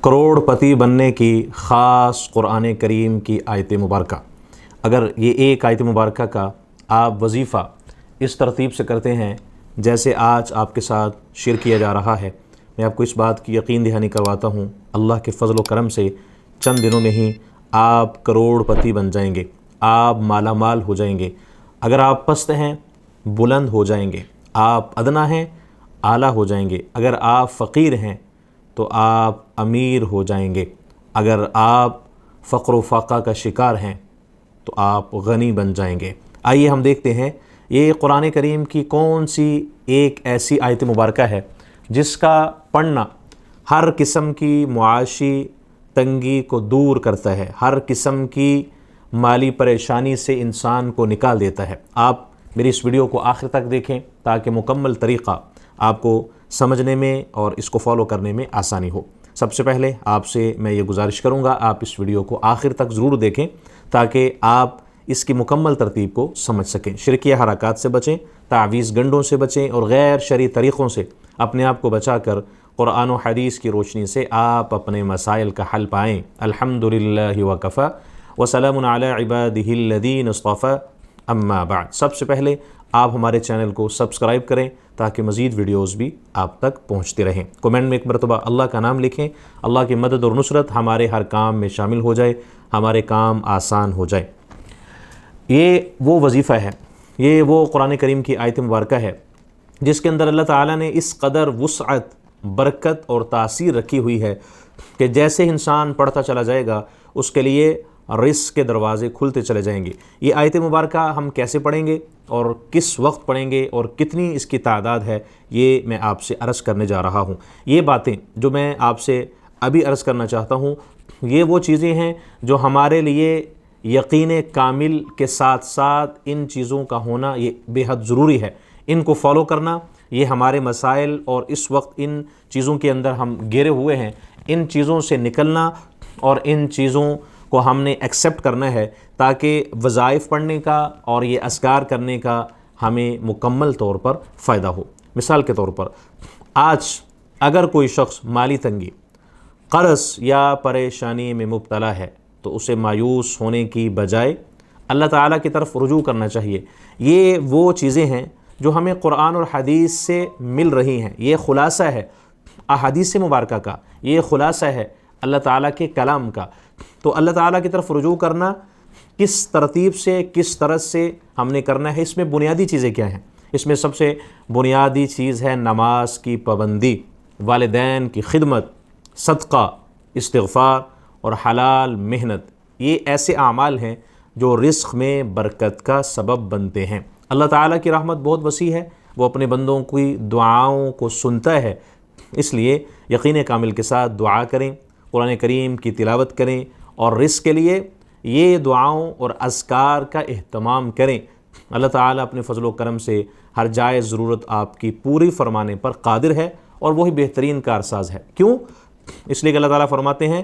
کروڑپتی بننے کی خاص قرآن کریم کی آیت مبارکہ، اگر یہ ایک آیت مبارکہ کا آپ وظیفہ اس ترتیب سے کرتے ہیں جیسے آج آپ کے ساتھ شیئر کیا جا رہا ہے، میں آپ کو اس بات کی یقین دہانی کرواتا ہوں، اللہ کے فضل و کرم سے چند دنوں میں ہی آپ کروڑپتی بن جائیں گے، آپ مالا مال ہو جائیں گے۔ اگر آپ پست ہیں بلند ہو جائیں گے، آپ ادنا ہیں اعلیٰ ہو جائیں گے، اگر آپ فقیر ہیں تو آپ امیر ہو جائیں گے، اگر آپ فقر و فاقہ کا شکار ہیں تو آپ غنی بن جائیں گے۔ آئیے ہم دیکھتے ہیں یہ قرآن کریم کی کون سی ایک ایسی آیت مبارکہ ہے جس کا پڑھنا ہر قسم کی معاشی تنگی کو دور کرتا ہے، ہر قسم کی مالی پریشانی سے انسان کو نکال دیتا ہے۔ آپ میری اس ویڈیو کو آخر تک دیکھیں تاکہ مکمل طریقہ آپ کو سمجھنے میں اور اس کو فالو کرنے میں آسانی ہو۔ سب سے پہلے آپ سے میں یہ گزارش کروں گا آپ اس ویڈیو کو آخر تک ضرور دیکھیں تاکہ آپ اس کی مکمل ترتیب کو سمجھ سکیں، شرکیہ حرکات سے بچیں، تعویذ گنڈوں سے بچیں اور غیر شرعی طریقوں سے اپنے آپ کو بچا کر قرآن و حدیث کی روشنی سے آپ اپنے مسائل کا حل پائیں۔ الحمدللہ وکفی وسلام علی عبادہ الذین اصطفی، اما بعد۔ سب سے پہلے آپ ہمارے چینل کو سبسکرائب کریں تاکہ مزید ویڈیوز بھی آپ تک پہنچتے رہیں۔ کومنٹ میں ایک مرتبہ اللہ کا نام لکھیں، اللہ کی مدد اور نصرت ہمارے ہر کام میں شامل ہو جائے، ہمارے کام آسان ہو جائے۔ یہ وہ وظیفہ ہے، یہ وہ قرآن کریم کی آیت مبارکہ ہے جس کے اندر اللہ تعالیٰ نے اس قدر وسعت، برکت اور تاثیر رکھی ہوئی ہے کہ جیسے انسان پڑھتا چلا جائے گا اس کے لیے رزق کے دروازے کھلتے چلے جائیں گے۔ یہ آیت مبارکہ ہم کیسے پڑھیں گے اور کس وقت پڑھیں گے اور کتنی اس کی تعداد ہے، یہ میں آپ سے عرض کرنے جا رہا ہوں۔ یہ باتیں جو میں آپ سے ابھی عرض کرنا چاہتا ہوں یہ وہ چیزیں ہیں جو ہمارے لیے یقین کامل کے ساتھ ساتھ ان چیزوں کا ہونا یہ بے حد ضروری ہے۔ ان کو فالو کرنا یہ ہمارے مسائل اور اس وقت ان چیزوں کے اندر ہم گھرے ہوئے ہیں، ان چیزوں سے نکلنا اور ان چیزوں کو ہم نے ایکسیپٹ کرنا ہے تاکہ وظائف پڑھنے کا اور یہ اذکار کرنے کا ہمیں مکمل طور پر فائدہ ہو۔ مثال کے طور پر آج اگر کوئی شخص مالی تنگی، قرض یا پریشانی میں مبتلا ہے تو اسے مایوس ہونے کی بجائے اللہ تعالیٰ کی طرف رجوع کرنا چاہیے۔ یہ وہ چیزیں ہیں جو ہمیں قرآن اور حدیث سے مل رہی ہیں، یہ خلاصہ ہے احادیث مبارکہ کا، یہ خلاصہ ہے اللہ تعالیٰ کے کلام کا۔ تو اللہ تعالیٰ کی طرف رجوع کرنا کس ترتیب سے، کس طرح سے ہم نے کرنا ہے، اس میں بنیادی چیزیں کیا ہیں؟ اس میں سب سے بنیادی چیز ہے نماز کی پابندی، والدین کی خدمت، صدقہ، استغفار اور حلال محنت۔ یہ ایسے اعمال ہیں جو رزق میں برکت کا سبب بنتے ہیں۔ اللہ تعالیٰ کی رحمت بہت وسیع ہے، وہ اپنے بندوں کی دعاؤں کو سنتا ہے، اس لیے یقین کامل کے ساتھ دعا کریں، قرآن کریم کی تلاوت کریں اور رزق کے لیے یہ دعاؤں اور اذکار کا اہتمام کریں۔ اللہ تعالیٰ اپنے فضل و کرم سے ہر جائز ضرورت آپ کی پوری فرمانے پر قادر ہے اور وہی بہترین کارساز ہے۔ کیوں؟ اس لیے کہ اللہ تعالیٰ فرماتے ہیں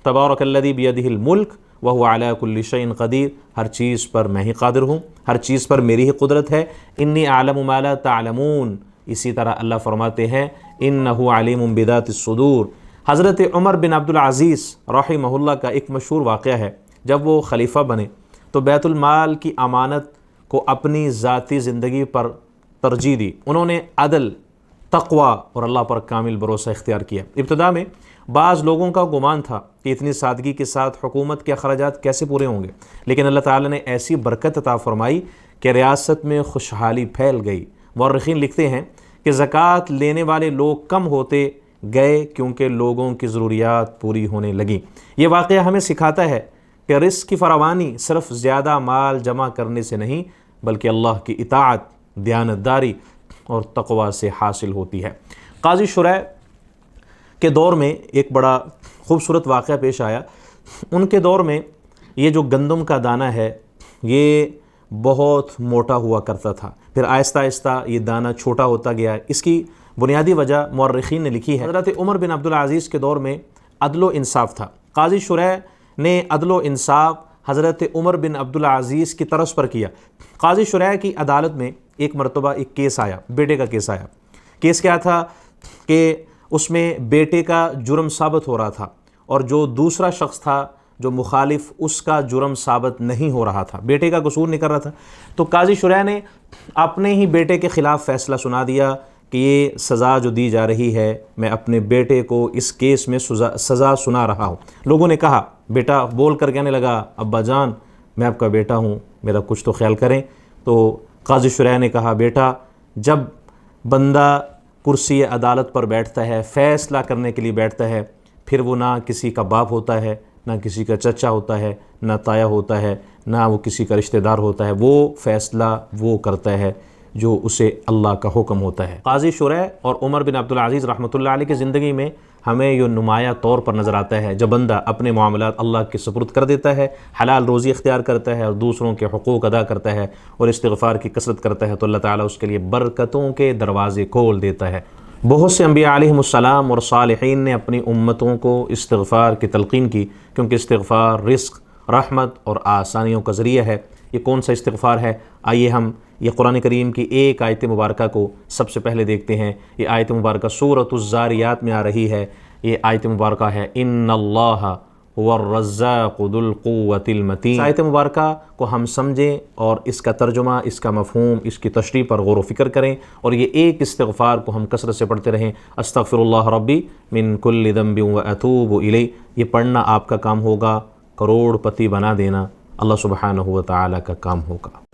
تبارک الذی بیدہ الملک وہو علی کل شیء قدیر، ہر چیز پر میں ہی قادر ہوں، ہر چیز پر میری ہی قدرت ہے۔ انی اعلم ما لا تعلمون، اسی طرح اللہ فرماتے ہیں انہ علیم بذات الصدور۔ حضرت عمر بن عبدالعزیز رحمہ اللہ کا ایک مشہور واقعہ ہے، جب وہ خلیفہ بنے تو بیت المال کی امانت کو اپنی ذاتی زندگی پر ترجیح دی۔ انہوں نے عدل، تقوی اور اللہ پر کامل بھروسہ اختیار کیا۔ ابتدا میں بعض لوگوں کا گمان تھا کہ اتنی سادگی کے ساتھ حکومت کے اخراجات کیسے پورے ہوں گے، لیکن اللہ تعالیٰ نے ایسی برکت عطا فرمائی کہ ریاست میں خوشحالی پھیل گئی۔ مورخین لکھتے ہیں کہ زکوٰۃ لینے والے لوگ کم ہوتے گئے کیونکہ لوگوں کی ضروریات پوری ہونے لگیں۔ یہ واقعہ ہمیں سکھاتا ہے کہ رزق کی فراوانی صرف زیادہ مال جمع کرنے سے نہیں بلکہ اللہ کی اطاعت، دیانتداری اور تقوی سے حاصل ہوتی ہے۔ قاضی شریح کے دور میں ایک بڑا خوبصورت واقعہ پیش آیا۔ ان کے دور میں یہ جو گندم کا دانہ ہے یہ بہت موٹا ہوا کرتا تھا، پھر آہستہ آہستہ یہ دانہ چھوٹا ہوتا گیا۔ اس کی بنیادی وجہ مورخین نے لکھی ہے حضرت عمر بن عبدالعزیز کے دور میں عدل و انصاف تھا۔ قاضی شریح نے عدل و انصاف حضرت عمر بن عبدالعزیز کی طرز پر کیا۔ قاضی شریح کی عدالت میں ایک مرتبہ ایک کیس آیا، بیٹے کا کیس آیا۔ کیس کیا تھا کہ اس میں بیٹے کا جرم ثابت ہو رہا تھا اور جو دوسرا شخص تھا جو مخالف اس کا جرم ثابت نہیں ہو رہا تھا، بیٹے کا قصور نہیں کر رہا تھا، تو قاضی شریح نے اپنے ہی بیٹے کے خلاف فیصلہ سنا دیا کہ یہ سزا جو دی جا رہی ہے میں اپنے بیٹے کو اس کیس میں سزا سنا رہا ہوں۔ لوگوں نے کہا، بیٹا بول کر کہنے لگا ابا جان میں آپ کا بیٹا ہوں، میرا کچھ تو خیال کریں۔ تو قاضی شریح نے کہا بیٹا جب بندہ کرسی عدالت پر بیٹھتا ہے، فیصلہ کرنے کے لیے بیٹھتا ہے، پھر وہ نہ کسی کا باپ ہوتا ہے، نہ کسی کا چچا ہوتا ہے، نہ تایا ہوتا ہے، نہ وہ کسی کا رشتہ دار ہوتا ہے، وہ فیصلہ وہ کرتا ہے جو اسے اللہ کا حکم ہوتا ہے۔ قاضی شریح اور عمر بن عبدالعزیز رحمۃ اللہ علیہ کی زندگی میں ہمیں یہ نمایاں طور پر نظر آتا ہے، جب بندہ اپنے معاملات اللہ کے سپرد کر دیتا ہے، حلال روزی اختیار کرتا ہے اور دوسروں کے حقوق ادا کرتا ہے اور استغفار کی کثرت کرتا ہے، تو اللہ تعالیٰ اس کے لیے برکتوں کے دروازے کھول دیتا ہے۔ بہت سے انبیاء علیہم السلام اور صالحین نے اپنی امتوں کو استغفار کی تلقین کی، کیونکہ استغفار رزق، رحمت اور آسانیوں کا ذریعہ ہے۔ یہ کون سا استغفار ہے؟ آئیے ہم یہ قرآن کریم کی ایک آیت مبارکہ کو سب سے پہلے دیکھتے ہیں۔ یہ آیت مبارکہ سورۃ الزاریات میں آ رہی ہے۔ یہ آیت مبارکہ ہے ان اللہ هو الرزاق ذو القوۃ المتین۔ آیت مبارکہ کو ہم سمجھیں اور اس کا ترجمہ، اس کا مفہوم، اس کی تشریح پر غور و فکر کریں، اور یہ ایک استغفار کو ہم کثرت سے پڑھتے رہیں۔ استغفر اللہ ربی من کل ذنب واتوب الیہ، یہ پڑھنا آپ کا کام ہوگا، کروڑ پتی بنا دینا اللہ سبحانہ و تعالیٰ کا کام ہوگا۔